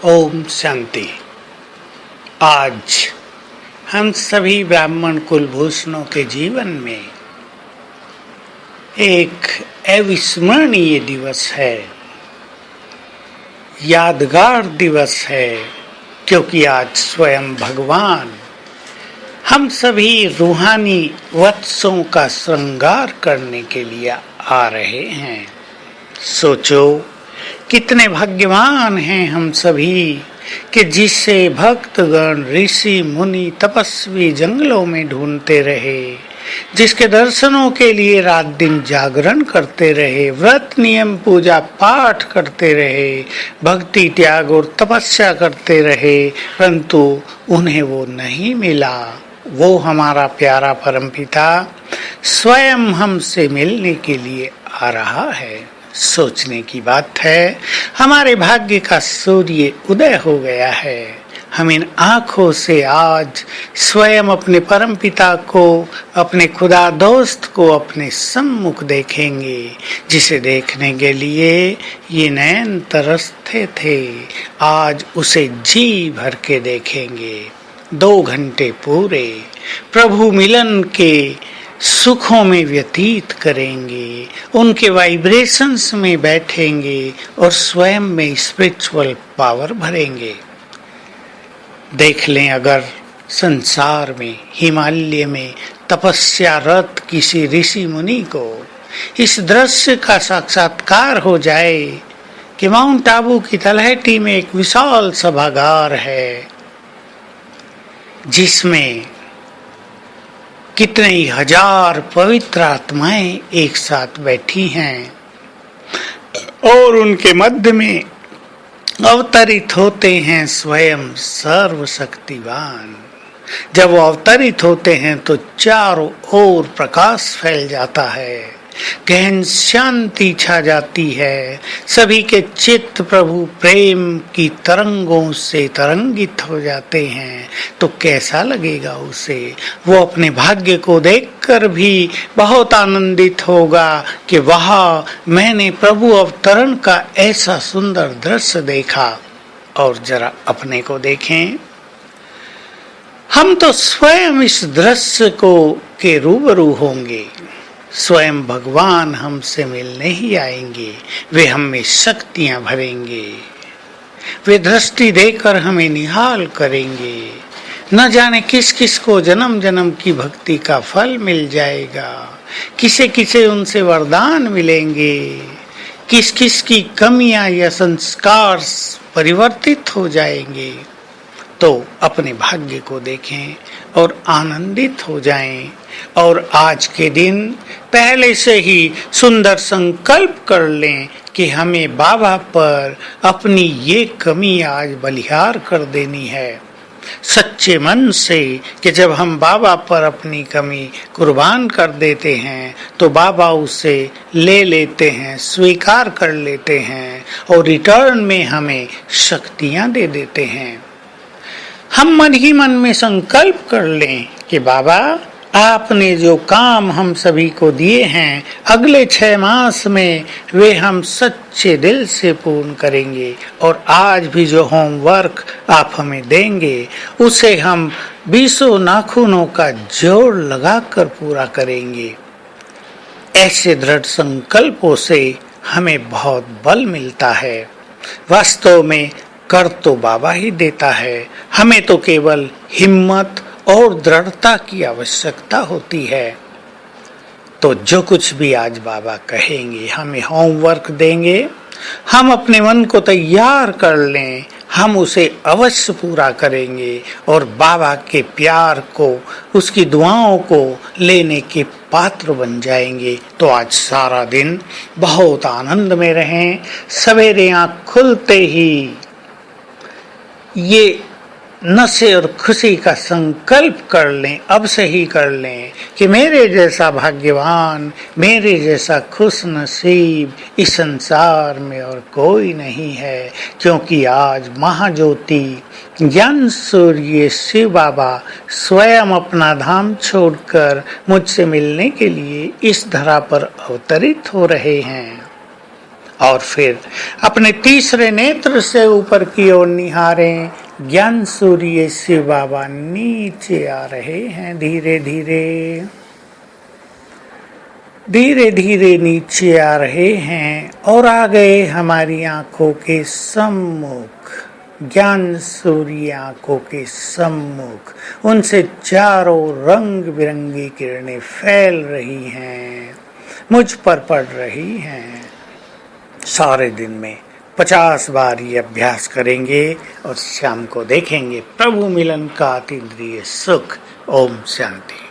ओम शांति। आज हम सभी ब्राह्मण कुलभूषणों के जीवन में एक अविस्मरणीय दिवस है, यादगार दिवस है, क्योंकि आज स्वयं भगवान हम सभी रूहानी वत्सों का श्रृंगार करने के लिए आ रहे हैं। सोचो कितने भाग्यवान हैं हम सभी कि जिसे भक्तगण ऋषि मुनि तपस्वी जंगलों में ढूंढते रहे, जिसके दर्शनों के लिए रात दिन जागरण करते रहे, व्रत नियम पूजा पाठ करते रहे, भक्ति त्याग और तपस्या करते रहे, परंतु उन्हें वो नहीं मिला। वो हमारा प्यारा परमपिता स्वयं हमसे मिलने के लिए आ रहा है। सोचने की बात है, हमारे भाग्य का सूर्य उदय हो गया है। हम इन आँखों से आज स्वयं अपने परमपिता को, अपने खुदा दोस्त को अपने सम्मुख देखेंगे, जिसे देखने के लिए ये नयन तरसते थे। आज उसे जी भर के देखेंगे। 2 घंटे पूरे प्रभु मिलन के सुखों में व्यतीत करेंगे, उनके वाइब्रेशंस में बैठेंगे और स्वयं में स्पिरिचुअल पावर भरेंगे। देख लें, अगर संसार में हिमालय में तपस्यारत किसी ऋषि मुनि को इस दृश्य का साक्षात्कार हो जाए कि माउंट आबू की तलहटी में एक विशाल सभागार है, जिसमें कितने ही हजार पवित्र आत्माएं एक साथ बैठी हैं और उनके मध्य में अवतरित होते हैं स्वयं सर्वशक्तिवान। जब वो अवतरित होते हैं तो चारों ओर प्रकाश फैल जाता है, गहन शांति छा जाती है, सभी के चित्त प्रभु प्रेम की तरंगों से तरंगित हो जाते हैं। तो कैसा लगेगा उसे? वो अपने भाग्य को देखकर भी बहुत आनंदित होगा कि वाह, मैंने प्रभु अवतरण का ऐसा सुंदर दृश्य देखा। और जरा अपने को देखें, हम तो स्वयं इस दृश्य को के रूबरू होंगे। स्वयं भगवान हमसे मिलने ही आएंगे, वे हमें शक्तियां भरेंगे, वे दृष्टि देकर हमें निहाल करेंगे। न जाने किस किस को जन्म जन्म की भक्ति का फल मिल जाएगा, किसे किसे उनसे वरदान मिलेंगे, किस किस की कमियां या संस्कार परिवर्तित हो जाएंगे। तो अपने भाग्य को देखें और आनंदित हो जाएं। और आज के दिन पहले से ही सुंदर संकल्प कर लें कि हमें बाबा पर अपनी ये कमी आज बलिहार कर देनी है, सच्चे मन से, कि जब हम बाबा पर अपनी कमी कुर्बान कर देते हैं तो बाबा उसे ले लेते हैं, स्वीकार कर लेते हैं और रिटर्न में हमें शक्तियां दे देते हैं। हम मन ही मन में संकल्प कर लें कि बाबा, आपने जो काम हम सभी को दिए हैं, अगले 6 मास में वे हम सच्चे दिल से पूर्ण करेंगे। और आज भी जो होमवर्क आप हमें देंगे, उसे हम 20 नाखूनों का जोड़ लगाकर पूरा करेंगे। ऐसे दृढ़ संकल्पों से हमें बहुत बल मिलता है। वास्तव में कर तो बाबा ही देता है, हमें तो केवल हिम्मत और दृढ़ता की आवश्यकता होती है। तो जो कुछ भी आज बाबा कहेंगे, हमें होमवर्क देंगे, हम अपने मन को तैयार कर लें, हम उसे अवश्य पूरा करेंगे और बाबा के प्यार को, उसकी दुआओं को लेने के पात्र बन जाएंगे। तो आज सारा दिन बहुत आनंद में रहें। सवेरे आँख खुलते ही ये नशे और खुशी का संकल्प कर लें, अब से ही कर लें कि मेरे जैसा भाग्यवान, मेरे जैसा खुश नसीब इस संसार में और कोई नहीं है। क्योंकि आज महाज्योति ज्ञान सूर्य शिव बाबा स्वयं अपना धाम छोड़कर मुझसे मिलने के लिए इस धरा पर अवतरित हो रहे हैं। और फिर अपने तीसरे नेत्र से ऊपर की ओर निहारें। ज्ञान सूर्य शिव बाबा नीचे आ रहे हैं, धीरे धीरे धीरे धीरे नीचे आ रहे हैं और आ गए हमारी आंखों के सम्मुख। ज्ञान सूर्य आंखों के सम्मुख, उनसे चारों रंग बिरंगी किरणें फैल रही हैं, मुझ पर पड़ रही हैं। सारे दिन में 50 बार ये अभ्यास करेंगे और शाम को देखेंगे प्रभु मिलन का अतीन्द्रिय सुख। ओम शांति।